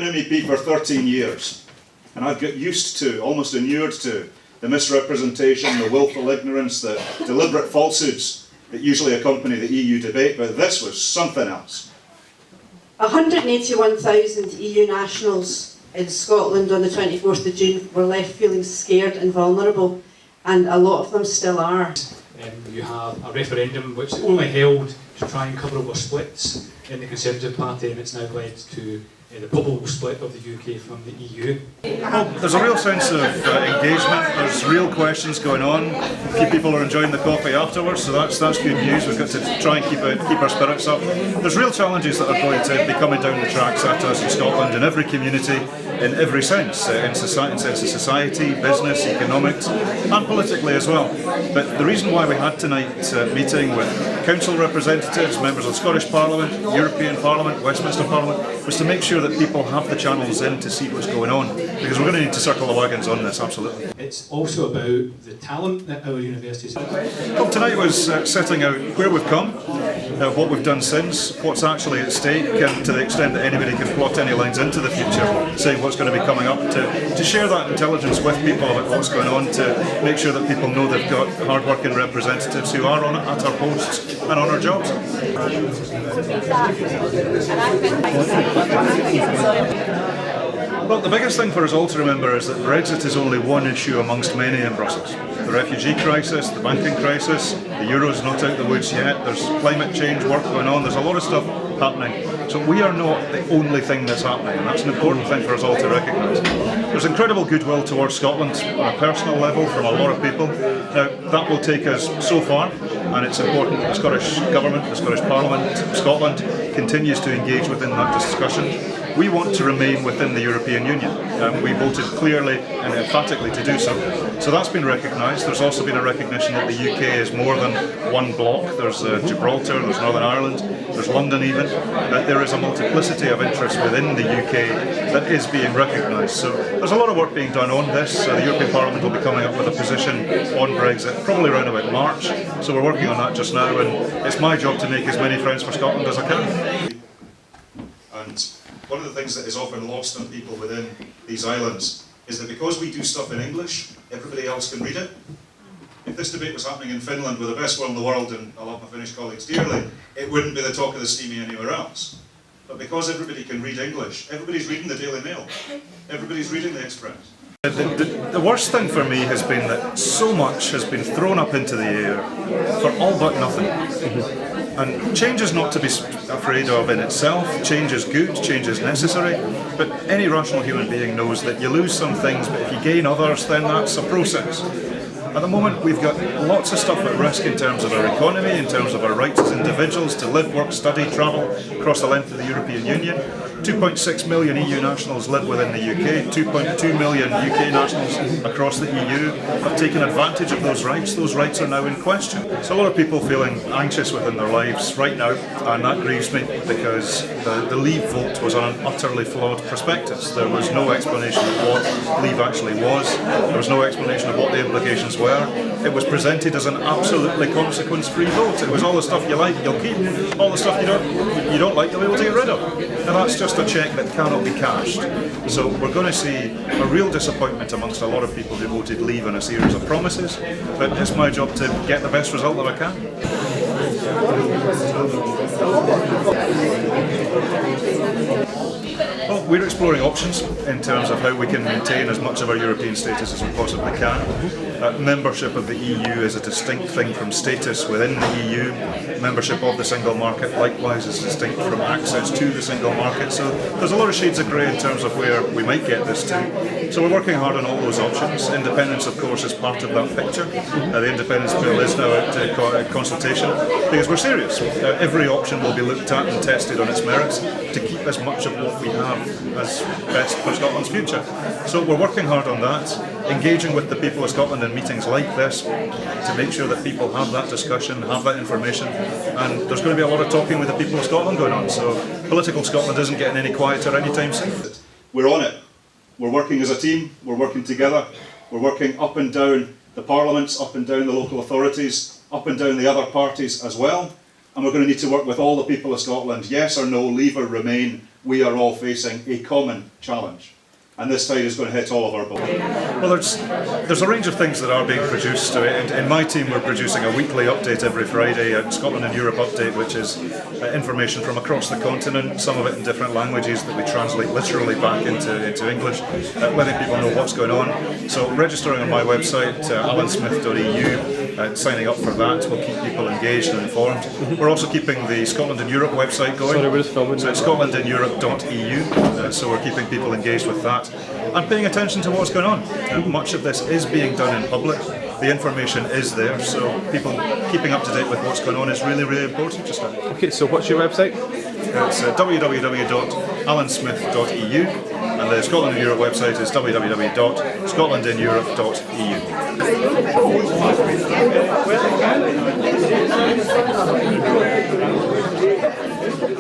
an MEP for 13 years, and I've got used to, almost inured to, the misrepresentation, the willful ignorance, the deliberate falsehoods that usually accompany the EU debate, but this was something else. 181,000 EU nationals in Scotland on the 24th of June were left feeling scared and vulnerable, and a lot of them still are. You have a referendum which is only held to try and cover over splits in the Conservative Party, and it's now led to the probable split of the UK from the EU. Well, there's a real sense of engagement, there's real questions going on. A few people are enjoying the coffee afterwards, so that's good news. We've got to try and keep our spirits up. There's real challenges that are going to be coming down the tracks at us in Scotland, in every community, in every sense, in sense of society, business, economics, and politically as well. But the reason why we had tonight's meeting with council representatives, members of the Scottish Parliament, European Parliament, Westminster Parliament, was to make sure that people have the channels in to see what's going on, because we're going to need to circle the wagons on this, absolutely. It's also about the talent that our universities have. Well, tonight was setting out where we've come, what we've done since, what's actually at stake, and to the extent that anybody can plot any lines into the future, saying what's going to be coming up, to share that intelligence with people about what's going on, to make sure that people know they've got hard-working representatives who are at our posts and on our jobs. Well, the biggest thing for us all to remember is that Brexit is only one issue amongst many in Brussels. The refugee crisis, the banking crisis, the Euro's not out the woods yet, there's climate change work going on, there's a lot of stuff happening. So we are not the only thing that's happening, and that's an important thing for us all to recognise. There's incredible goodwill towards Scotland on a personal level from a lot of people. Now, that will take us so far, and it's important that the Scottish Government, the Scottish Parliament, Scotland continues to engage within that discussion. We want to remain within the European Union. We voted clearly and emphatically to do so. So that's been recognised. There's also been a recognition that the UK is more than one bloc. There's Gibraltar, there's Northern Ireland, there's London even. There is a multiplicity of interests within the UK that is being recognised. So there's a lot of work being done on this. The European Parliament will be coming up with a position on Brexit probably around about March. So we're working on that just now, and it's my job to make as many friends for Scotland as I can. And one of the things that is often lost on people within these islands is that because we do stuff in English, everybody else can read it. If this debate was happening in Finland with the best will in the world, and I love my Finnish colleagues dearly, it wouldn't be the talk of the steamy anywhere else. But because everybody can read English, everybody's reading the Daily Mail, everybody's reading the Express. The worst thing for me has been that so much has been thrown up into the air for all but nothing. And change is not to be afraid of in itself. Change is good, change is necessary, but any rational human being knows that you lose some things, but if you gain others, then that's a process. At the moment, we've got lots of stuff at risk in terms of our economy, in terms of our rights as individuals to live, work, study, travel across the length of the European Union. 2.6 million EU nationals live within the UK, 2.2 million UK nationals across the EU have taken advantage of those rights. Those rights are now in question. So a lot of people feeling anxious within their lives right now, and that grieves me because the Leave vote was on an utterly flawed prospectus. There was no explanation of what Leave actually was, there was no explanation of what the implications were. It was presented as an absolutely consequence-free vote. It was all the stuff you like, you'll keep, all the stuff you don't like, you'll be able to get rid of. And that's just a cheque that cannot be cashed. So we're going to see a real disappointment amongst a lot of people who voted Leave on a series of promises, but it's my job to get the best result that I can. Well, we're exploring options in terms of how we can maintain as much of our European status as we possibly can. Membership of the EU is a distinct thing from status within the EU. Membership of the single market likewise is distinct from access to the single market. So there's a lot of shades of grey in terms of where we might get this to. So we're working hard on all those options. Independence, of course, is part of that picture. The independence bill is now at consultation because we're serious. Every option will be looked at and tested on its merits to keep as much of what we have as best for Scotland's future. So we're working hard on that, engaging with the people of Scotland in meetings like this to make sure that people have that discussion, have that information, and there's going to be a lot of talking with the people of Scotland going on, so political Scotland isn't getting any quieter anytime soon. We're on it. We're working as a team, we're working together, we're working up and down the parliaments, up and down the local authorities, up and down the other parties as well, and we're going to need to work with all the people of Scotland, yes or no, Leave or Remain, we are all facing a common challenge. And this tide is going to hit all of our boats. Well, there's a range of things that are being produced. In my team, we're producing a weekly update every Friday, a Scotland and Europe update, which is information from across the continent, some of it in different languages that we translate literally back into English, letting people know what's going on. So registering on my website, alynsmith.eu, signing up for that will keep people engaged and informed. We're also keeping the Scotland and Europe website going. Sorry, we're just filming. So it's scotlandandeurope.eu, so we're keeping people engaged with that. And paying attention to what's going on. Much of this is being done in public. The information is there, so people keeping up to date with what's going on is really, really important just now. Okay, so what's your website? It's www.alynsmith.eu, and the Scotland and Europe website is www.scotlandandeurope.eu.